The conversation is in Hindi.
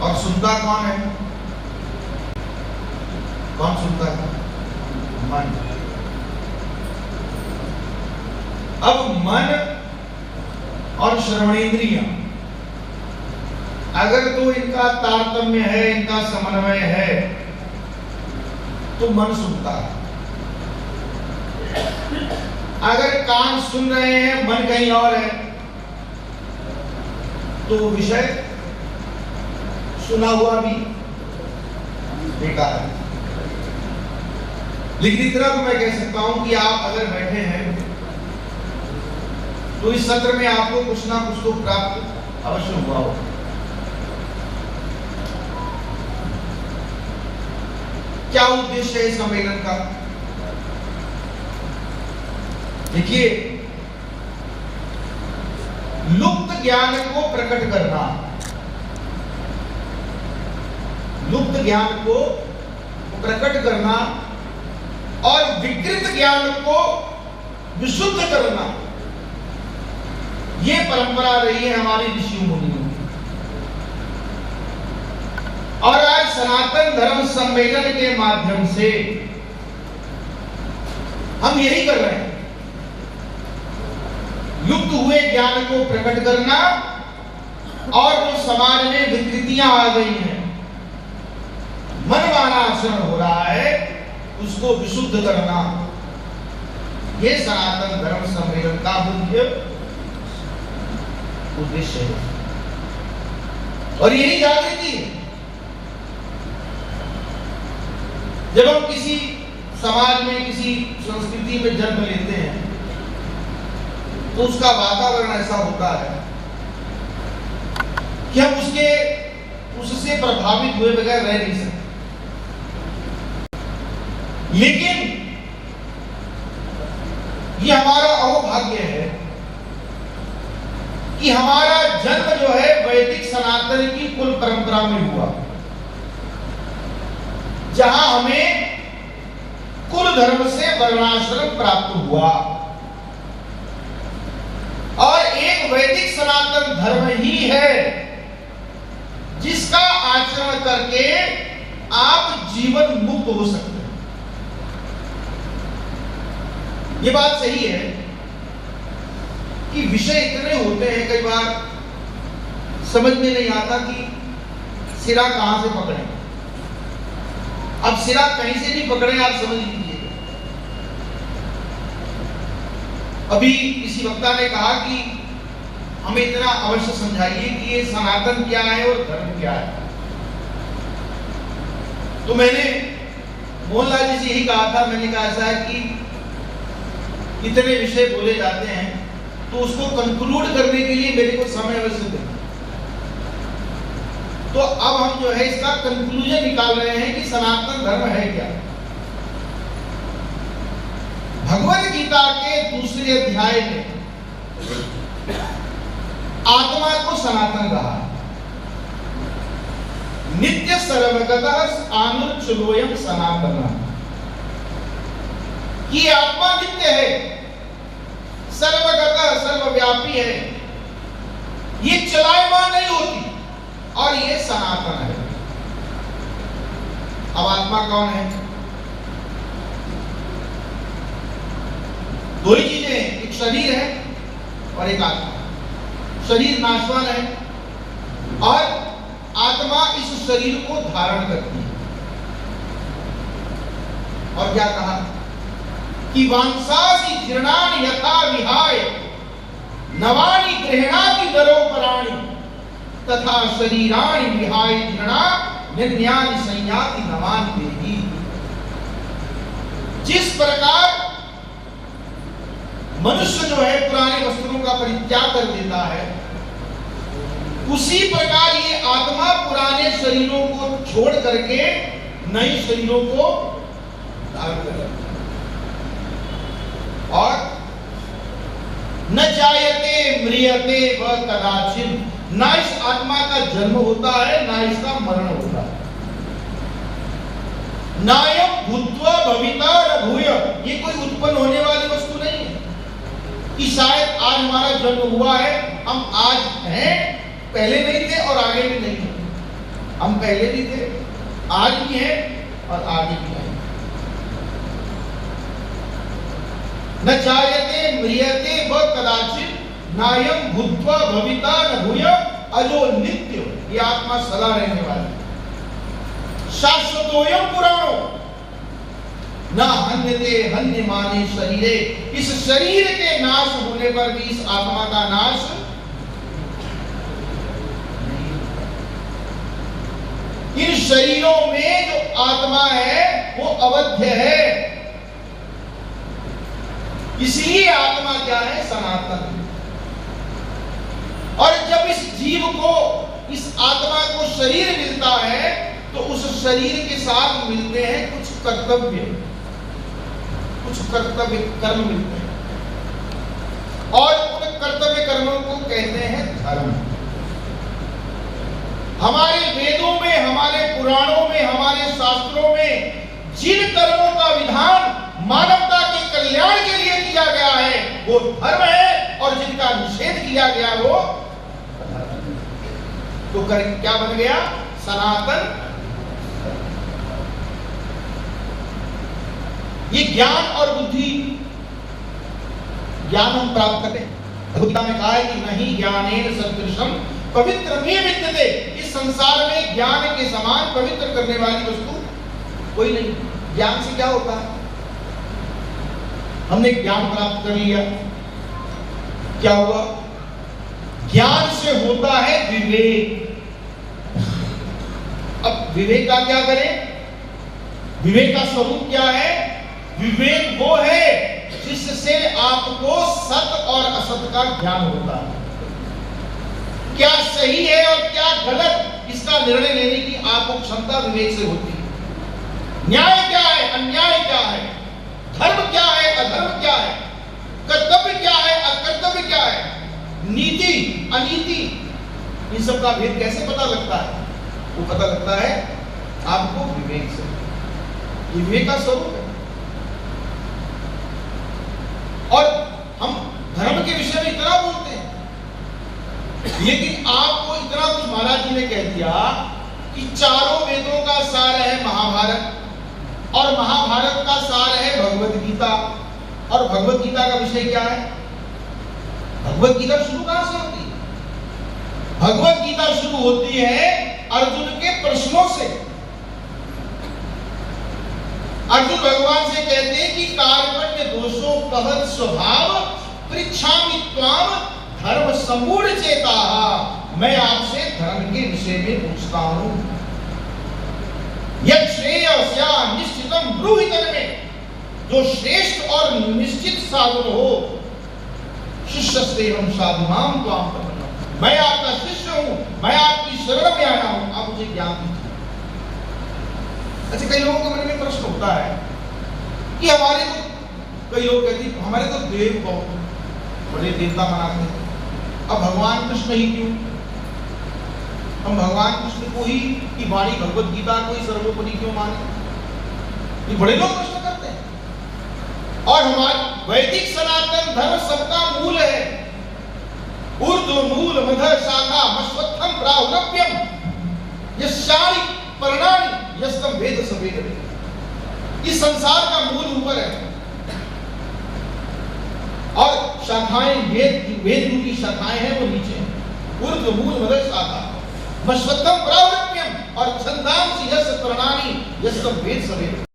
और सुनता कौन है? कौन सुनता है? मन। अब मन और श्रवणेंद्रिय अगर तो इनका तारतम्य है, इनका समन्वय है, तो मन सुनता है। अगर कान सुन रहे हैं, मन कहीं और है, तो विषय सुना हुआ भी बेकार है। लेकिन इतना तो मैं कह सकता हूं कि आप अगर बैठे हैं तो इस सत्र में आपको कुछ ना कुछ तो प्राप्त अवश्य हुआ हो। क्या उद्देश्य है इस सम्मेलन का? देखिए, लुप्त ज्ञान को प्रकट करना, लुप्त ज्ञान को प्रकट करना और विकृत ज्ञान को विशुद्ध करना, ये परंपरा रही है हमारी ऋषि मुनियों की। और आज सनातन धर्म सम्मेलन के माध्यम से हम यही कर रहे हैं, लुप्त हुए ज्ञान को प्रकट करना और जो समाज में विकृतियां आ गई हैं, मनमाना आचरण हो रहा है, उसको विशुद्ध करना, ये सनातन धर्म सम्मेलन का मुख्य उद्देश्य है। और यही जागृति है। जब हम किसी समाज में, किसी संस्कृति में जन्म लेते हैं, तो उसका वातावरण ऐसा होता है कि हम उससे प्रभावित हुए बगैर रह नहीं सकते। लेकिन ये हमारा अहोभाग्य है कि हमारा जन्म जो है वैदिक सनातन की कुल परंपरा में हुआ, जहां हमें कुल धर्म से वर्णाश्रम प्राप्त हुआ। और एक वैदिक सनातन धर्म ही है जिसका आचरण करके आप जीवन मुक्त हो सकते हैं। ये बात सही है कि विषय इतने होते हैं, कई बार समझ में नहीं आता कि सिरा कहां से पकड़े। अब सिरा कहीं से नहीं पकड़े, आप समझ लीजिए। अभी किसी वक्ता ने कहा कि हमें इतना अवश्य समझाइए कि ये सनातन क्या है और धर्म क्या है। तो मैंने मोहनलाल जी से यही कहा था, मैंने कहा ऐसा है कि इतने विषय बोले जाते हैं, तो उसको कंक्लूड करने के लिए मेरे को समय अवश्य देना। तो अब हम जो है इसका कंक्लूजन निकाल रहे हैं कि सनातन धर्म है क्या। भगवद गीता के दूसरे अध्याय में आत्मा को सनातन कहा है। नित्य सर्वगतः आनुच्चलोयम सनातन, ये आत्मा नित्य है, सर्वगतः सर्वव्यापी है, ये चलायमान नहीं होती, और ये सनातन है। अब आत्मा कौन है? दो ही चीजें हैं, एक शरीर है और एक आत्मा। शरीर नाशवान है और आत्मा इस शरीर को धारण करती है। और क्या कहा कि वांसासी जीर्णानि यथा विहाय नवानि गृह्णाति नरोपराणि तथा शरीराणि विहाय जीर्णा निन्यानि संयाति नवानि देहि। जिस प्रकार मनुष्य जो है पुराने वस्त्रों का परित्याग कर देता है, उसी प्रकार ये आत्मा पुराने शरीरों को छोड़ करके नए शरीरों को धारण कर लेता है। और न जायते म्रियते व कदाचिन, ना इस आत्मा का जन्म होता है ना इसका मरण होता है। नायम भूत्वा भविता न भूय, ये कोई उत्पन्न होने वाली वस्तु नहीं है कि शायद आज हमारा जन्म हुआ है, हम आज हैं, पहले नहीं थे और आगे भी नहीं हैं। हम पहले भी थे, आज भी हैं और आगे भी आएंगे। न जायते म्रियते व कदाचित नायम भूत्वा भविता न भूयः अजो नित्य। ये आत्मा सदा रहने वाली। शाश्वतोयम पुराणो न हन्यते हन्यमाने शरीरे। इस शरीर के नाश होने पर भी इस आत्मा का नाश नहीं। इन शरीरों में जो आत्मा है वो अवध्य है, इसलिए आत्मा क्या है? सनातन। और जब इस जीव को, इस आत्मा को शरीर मिलता है तो उस शरीर के साथ मिलते हैं कुछ कर्तव्य, कुछ कर्तव्य कर्म मिलते हैं, और उन कर्तव्य कर्मों को कहते हैं धर्म। हमारे वेदों में, हमारे पुराणों में, हमारे शास्त्रों में जिन कर्मों का विधान मानवता के कल्याण के लिए किया गया है वो धर्म है, और जिनका निषेध किया गया वो अधर्म। तो क्या बन गया? सनातन। ये ज्ञान और बुद्धि, ज्ञान हम प्राप्त करें। भगवद्गीता में कहा है कि नहीं ज्ञानेन सदृशम पवित्रमेव विद्यते। इस संसार में ज्ञान के समान पवित्र करने वाली वस्तु कोई नहीं। ज्ञान से क्या होता है? हमने ज्ञान प्राप्त कर लिया, क्या हुआ? ज्ञान से होता है विवेक। अब विवेक का क्या करें? विवेक का स्वरूप क्या है? विवेक वो है जिससे आपको सत और असत का ज्ञान होता है। क्या सही है और क्या गलत, इसका निर्णय लेने की आपको क्षमता विवेक से होती है। न्याय क्या है, अन्याय क्या है, धर्म क्या है, अधर्म क्या है, कर्तव्य क्या है, अकर्तव्य क्या है, नीति अनीति, इन सब का भेद कैसे पता लगता है? वो पता लगता है आपको विवेक से। विवेक का स्वरूप है। और हम धर्म के विषय में इतना बोलते हैं, लेकिन आपको इतना कुछ महाराज जी ने कह दिया कि चारों वेदों का सार है महाभारत, और महाभारत का सार है भगवत गीता। और भगवत गीता का विषय क्या है? भगवत गीता शुरू कहां से होती है? भगवत गीता शुरू होती है अर्जुन के प्रश्नों से। अर्जुन भगवान से कहते हैं कि कार्पण्य दोषों कहत स्वभाव पृच्छामि त्वाम धर्म संपूर्ण चेता। मैं आपसे धर्म के विषय में पूछता हूं। यह श्रेयस्या निश्चितम ब्रूहि में, जो श्रेष्ठ और निश्चित साधन हो। शिष्यस्तेवं साधुमाम त्वाम प्रपन्नम्। मैं आपका शिष्य हूं, मैं आपकी शरण में आया हूं, आप मुझे ज्ञान दीजिए। अच्छा, कई लोगों के मन में प्रश्न होता है कि हमारे तो, कई लोग कहते हैं हमारे तो देव बहुत बड़े देवता मनाते हैं, अब भगवान कृष्ण ही क्यों? हम भगवान कृष्ण को ही की वाणी भगवत गीता को ही सर्वोपरि क्यों माने? ये बड़े लोग प्रश्न करते हैं। और हमारे वैदिक सनातन धर्म सबका मूल है। ऊर्ध्व मूल मध्य शाखा मश्वत्थम प्राहुरव्यम यस्यानि पर्णानि यस्तम वेद सवेद। इस संसार का मूल ऊपर है और शाखाएं वेद रूपी शाखाएं हैं वो नीचे हैं। ऊर्ध्व मूल मध्य शाखा मश्वत्थम प्राहुरव्यम और छंदांसि यस्य पर्णानि यस्तम वेद सवेद।